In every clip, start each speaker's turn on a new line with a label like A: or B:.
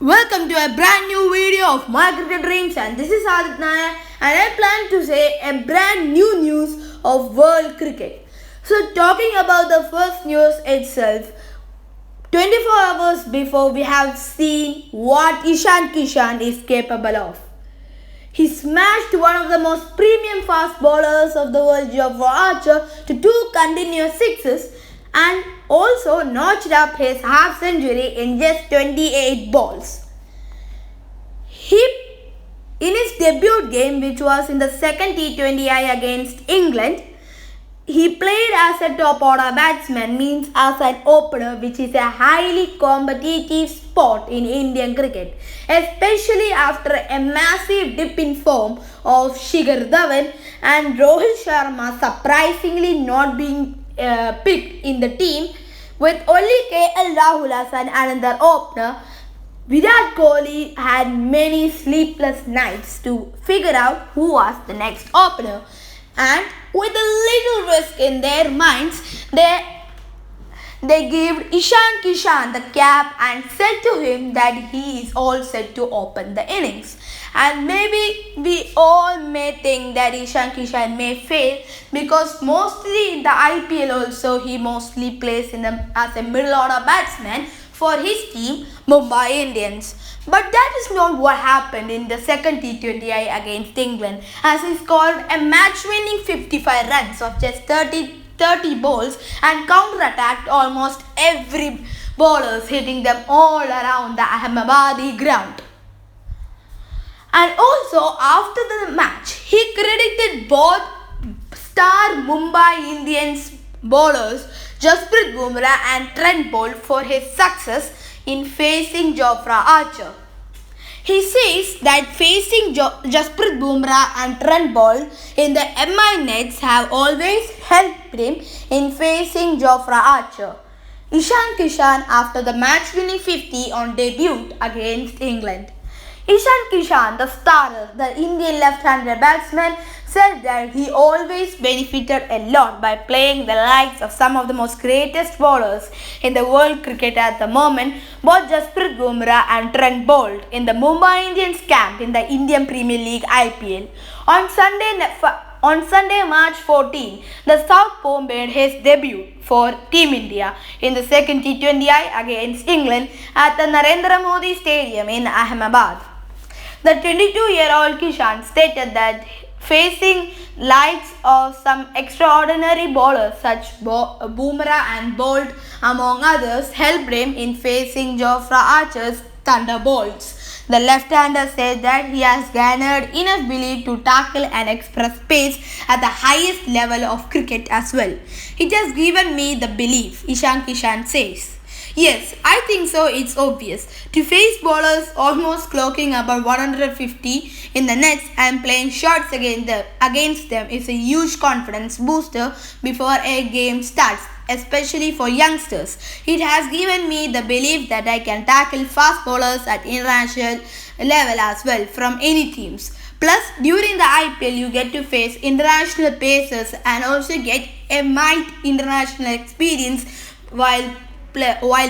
A: Welcome to a brand new video of my cricket dreams, and this is Adil Rashid, and I plan to say a brand new news of world cricket. So talking about the first news itself, 24 hours before we have seen what Ishan Kishan is capable of. He smashed one of the most premium fast bowlers of the world, Japrit, to two continuous sixes and also notched up his half century in just 28 balls. In his debut game, which was in the second T20I against England, he played as a top order batsman, means as an opener, which is a highly competitive sport in Indian cricket, especially after a massive dip in form of Shikhar Dhawan and Rohit Sharma surprisingly not being picked in the team, with only KL Rahul as another opener. Virat Kohli had many sleepless nights to figure out who was the next opener, and with a little risk in their minds, they gave Ishan Kishan the cap and said to him that he is all set to open the innings. And maybe we all may think that Ishan Kishan may fail because mostly in the IPL also he mostly plays as a middle order batsman for his team Mumbai Indians. But that is not what happened in the second T20I against England, as he scored a match-winning 55 runs of just 30 balls and counter-attacked almost every bowlers, hitting them all around the Ahmedabadi ground. And also after the match, he credited both star Mumbai Indians bowlers Japrit, Bumrah and Trent Boult for his success in facing Japrit. He says that facing Japrit, Bumrah and Trent Boult in the MI nets have always helped him in facing Japrit. Ishan Kishan after the match-winning 50 on debut against England. Ishan Kishan, the starter, the Indian left-handed batsman, said that he always benefited a lot by playing the likes of some of the most greatest bowlers in the world cricket at the moment, both Japrit, Bumrah and Trent Boult in the Mumbai Indians camp in the Indian Premier League IPL. On Sunday, March 14, the Southpaw made his debut for Team India in the second T20I against England at the Narendra Modi Stadium in Ahmedabad. The 22-year-old Kishan stated that facing likes of some extraordinary bowlers such Bumrah and Boult among others helped him in facing Japrit's thunderbolts. The left-hander said that he has garnered enough belief to tackle and express pace at the highest level of cricket as well. It has given me the belief, Ishan Kishan says. Yes, I think so. It's obvious. To face bowlers almost clocking about 150 in the nets and playing shots against them is a huge confidence booster before a game starts, especially for youngsters. It has given me the belief that I can tackle fast bowlers at international level as well from any teams. Plus, during the IPL, you get to face international pacers and also get a mild international experience while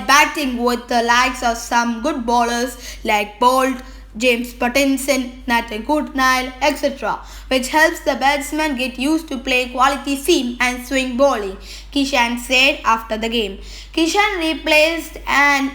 A: batting with the likes of some good bowlers like Boult, James Pattinson, Nathan Coulter, etc., which helps the batsman get used to play quality seam and swing bowling, Kishan said after the game. Kishan replaced an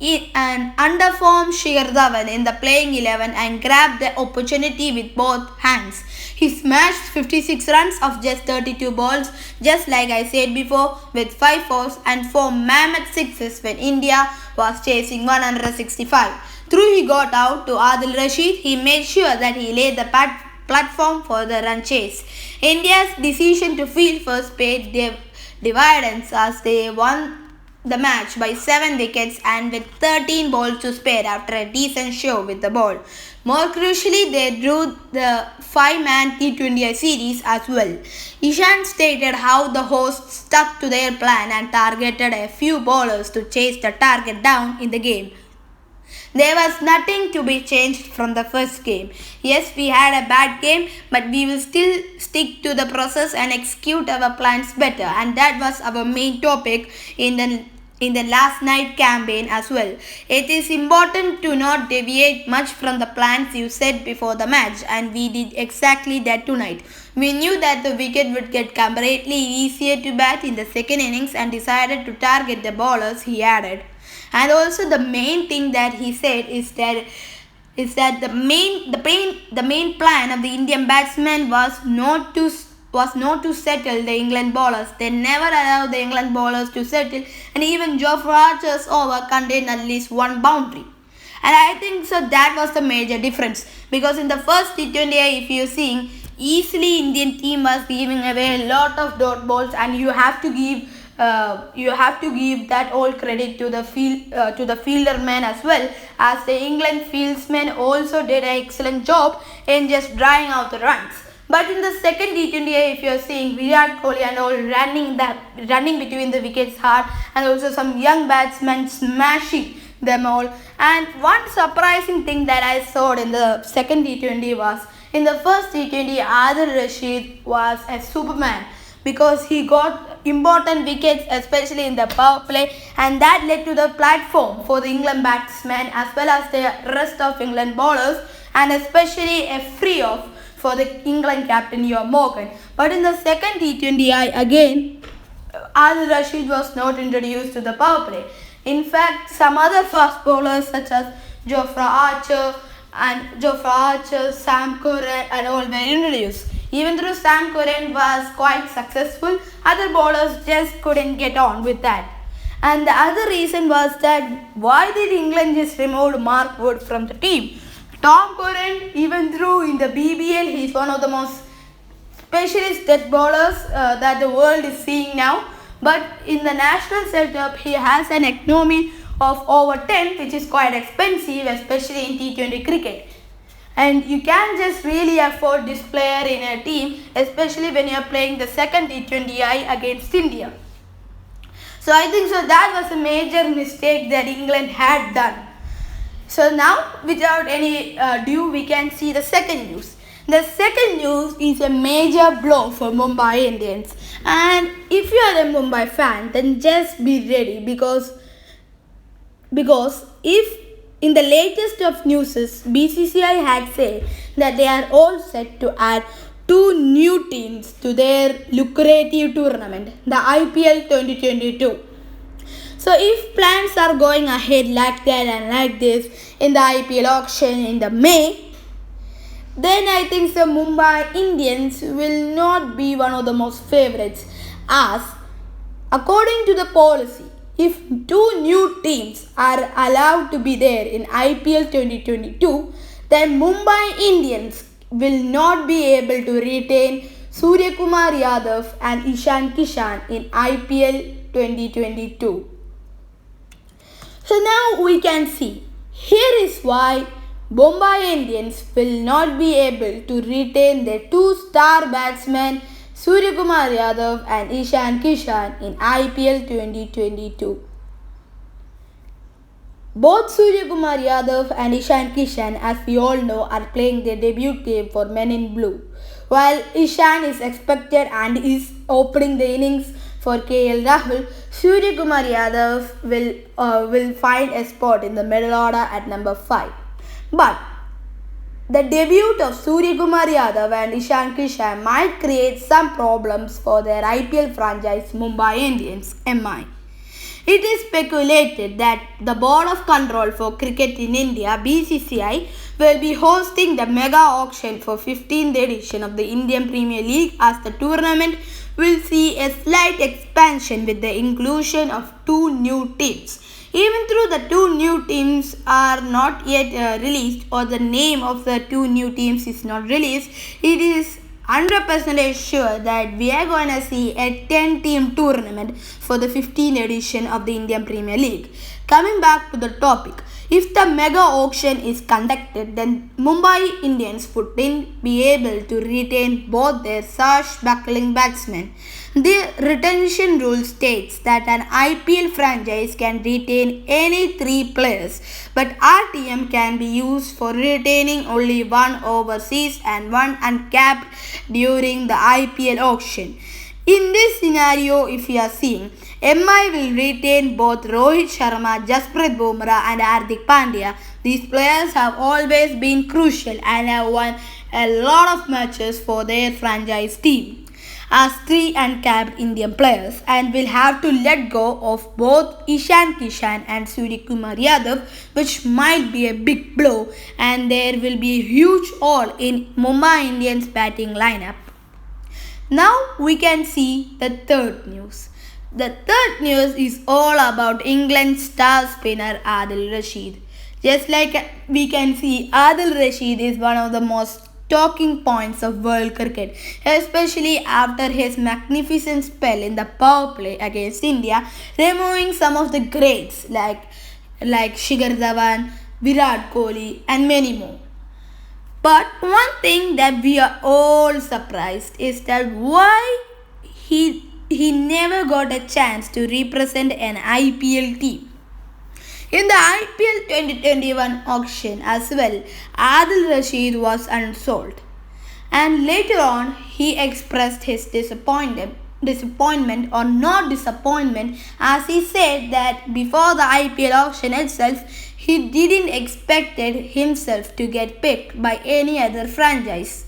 A: underformed Shikhar Dhawan in the playing 11 and grabbed the opportunity with both hands. He smashed 56 runs of just 32 balls, just like I said before, with 5 fours and 4 mammoth sixes when India was chasing 165. Through he got out to Adil Rashid, he made sure that he laid the platform for the run chase. India's decision to field first paid dividends as they won the match by 7 wickets and with 13 balls to spare after a decent show with the ball. More crucially, they drew the 5-man T20I series as well. Ishan stated how the hosts stuck to their plan and targeted a few bowlers to chase the target down in the game. There was nothing to be changed from the first game. Yes, we had a bad game, but we will still stick to the process and execute our plans better. And that was our main topic in the in the last night campaign as well. It is important to not deviate much from the plans you set before the match, and we did exactly that tonight. We knew that the wicket would get comparatively easier to bat in the second innings and decided to target the bowlers, he added. And also the main thing that he said is that the main plan of the Indian batsmen was not to settle the England bowlers. They never allowed the England bowlers to settle, and even Geoffrey Archer's over contained at least one boundary. And I think so that was the major difference, because in the first T20, if you're seeing, easily Indian team was giving away a lot of dot balls, and you have to give that all credit to the fielder men as well, as the England fieldsmen also did an excellent job in just drying out the runs. But in the second T20, if you are seeing Virat Kohli and all running between the wickets hard, and also some young batsmen smashing them all. And one surprising thing that I saw in the second T20 was, in the first T20, Adil Rashid was a superman, because he got important wickets, especially in the power play, and that led to the platform for the England batsmen as well as the rest of England bowlers, and especially a free off for the England captain Morgan. But in the second T20, again, Adil Rashid was not introduced to the power play. In fact, some other fast bowlers such as Geoffrey Archer, Sam Curran and all were introduced. Even though Sam Curran was quite successful, other bowlers just couldn't get on with that. And the other reason was that why did England just remove Mark Wood from the team? Tom Curran, even though in the BBL he is one of the most specialist death bowlers that the world is seeing now, but in the national setup he has an economy of over 10, which is quite expensive, especially in T20 cricket. And you can't just really afford this player in a team, especially when you are playing the second T20I against India. So I think so that was a major mistake that England had done. So now, without any ado, we can see the second news. The second news is a major blow for Mumbai Indians. And if you are a Mumbai fan, then just be ready, because if in the latest of news, BCCI had said that they are all set to add two new teams to their lucrative tournament, the IPL 2022. So if plans are going ahead like that and like this in the IPL auction in the May, then I think the Mumbai Indians will not be one of the most favorites, as according to the policy, if two new teams are allowed to be there in IPL 2022, then Mumbai Indians will not be able to retain Suryakumar Yadav and Ishan Kishan in IPL 2022. So now we can see, here is why Mumbai Indians will not be able to retain their two star batsmen Suryakumar Yadav and Ishan Kishan in IPL 2022. Both Suryakumar Yadav and Ishan Kishan, as we all know, are playing their debut game for Men in Blue, while Ishan is expected and is opening the innings for KL Rahul. Suryakumar Yadav will find a spot in the middle order at number 5. But the debut of Suryakumar Yadav and Ishan Kishan might create some problems for their IPL franchise Mumbai Indians (MI). It is speculated that the Board of Control for Cricket in India (BCCI) will be hosting the mega auction for 15th edition of the Indian Premier League, as the tournament will see a slight expansion with the inclusion of two new teams. Even though the two new teams are not yet released, or the name of the two new teams is not released, it is 100% sure that we are going to see a 10-team tournament for the 15th edition of the Indian Premier League. Coming back to the topic, if the mega auction is conducted, then Mumbai Indians would then be able to retain both their swashbuckling batsmen. The retention rule states that an IPL franchise can retain any 3 players, but RTM can be used for retaining only one overseas and one uncapped during the IPL auction. In this scenario, if you are seeing, MI will retain both Rohit Sharma, Jasprit Bumrah and Hardik Pandya. These players have always been crucial and have won a lot of matches for their franchise team as three uncapped Indian players and will have to let go of both Ishan Kishan and Suryakumar Yadav, which might be a big blow, and there will be a huge hole in Mumbai Indians batting lineup. Now we can see the third news. The third news is all about England's star spinner Adil Rashid. Just like we can see, Adil Rashid is one of the most talking points of world cricket, especially after his magnificent spell in the power play against India, removing some of the greats like Shikhar Dhawan, Virat Kohli and many more. But one thing that we are all surprised is that why he never got a chance to represent an IPL team. In the IPL 2021 auction as well, Adil Rashid was unsold. And later on, he expressed his disappointment or not disappointment, as he said that before the IPL auction itself, he didn't expect himself to get picked by any other franchise.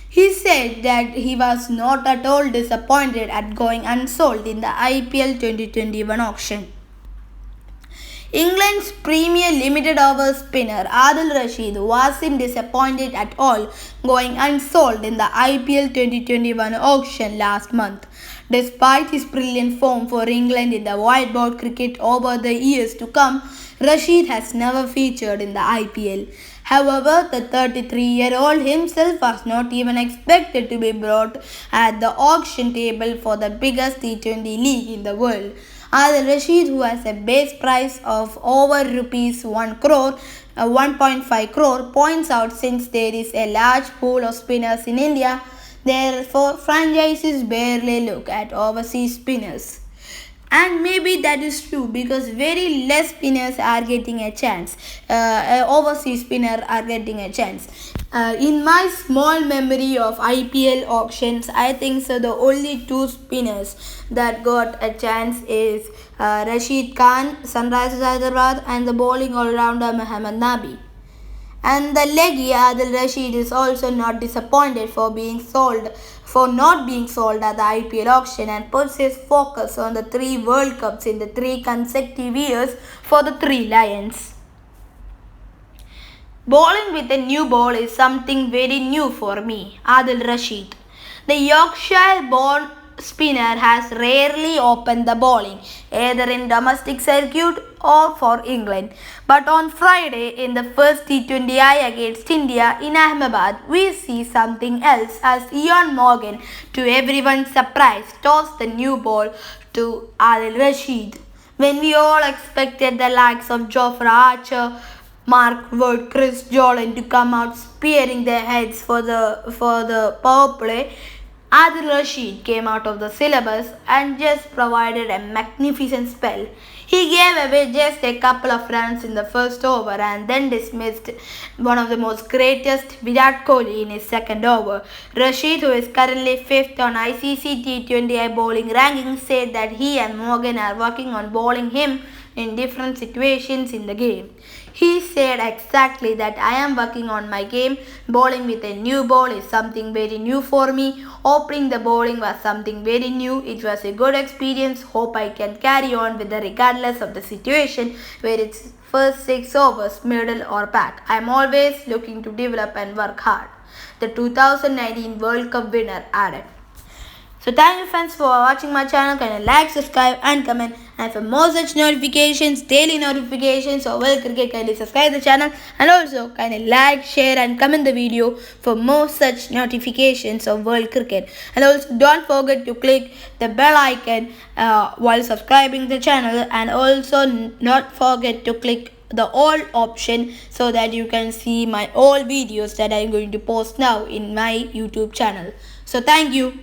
A: He said that he was not at all disappointed at going unsold in the IPL 2021 auction. England's premier limited over spinner Adil Rashid wasn't disappointed at all going unsold in the IPL 2021 auction last month. Despite his brilliant form for England in the white ball cricket over the years to come, Rashid has never featured in the IPL. However, the 33-year-old himself was not even expected to be brought at the auction table for the biggest T20 league in the world. Adil Rashid, who has a base price of over rupees 1 crore, 1.5 crore, points out since there is a large pool of spinners in India, therefore franchises barely look at overseas spinners. And maybe that is true because very less spinners are getting a chance. Overseas spinners are getting a chance. In my small memory of IPL auctions, I think so the only two spinners that got a chance is Rashid Khan, Sunrisers Hyderabad, and the bowling all-rounder Mohammad Nabi. And the leggy Adil Rashid is also not disappointed for not being sold at the IPL auction and puts his focus on the 3 World Cups in the 3 consecutive years for the 3 Lions. Bowling with a new ball is something very new for me, Adil Rashid. The Yorkshire-born spinner has rarely opened the bowling, either in domestic circuit or for England. But on Friday, in the first T20I against India in Ahmedabad, we see something else as Ian Morgan, to everyone's surprise, tossed the new ball to Adil Rashid. When we all expected the likes of Jofra Archer, Mark Wood, Chris Jolin to come out spearing their heads for the power play, Adil Rashid came out of the syllabus and just provided a magnificent spell. He gave away just a couple of runs in the first over and then dismissed one of the most greatest, Virat Kohli, in his second over. Rashid, who is currently 5th on ICC T20I bowling rankings, said that he and Morgan are working on bowling him in different situations in the game. He said exactly that I am working on my game. Bowling with a new ball is something very new for me. Opening the bowling was something very new. It was a good experience. Hope I can carry on with it regardless of the situation, where it's first 6 overs, middle or back. I am always looking to develop and work hard, the 2019 World Cup winner added. So thank you friends for watching my channel. Kindly like, subscribe and comment, and for more such notifications, daily notifications of world cricket, kindly subscribe the channel, and also kindly like, share and comment the video for more such notifications of world cricket. And also don't forget to click the bell icon while subscribing the channel, and also not forget to click the all option so that you can see my all videos that I am going to post now in my YouTube channel. So thank you.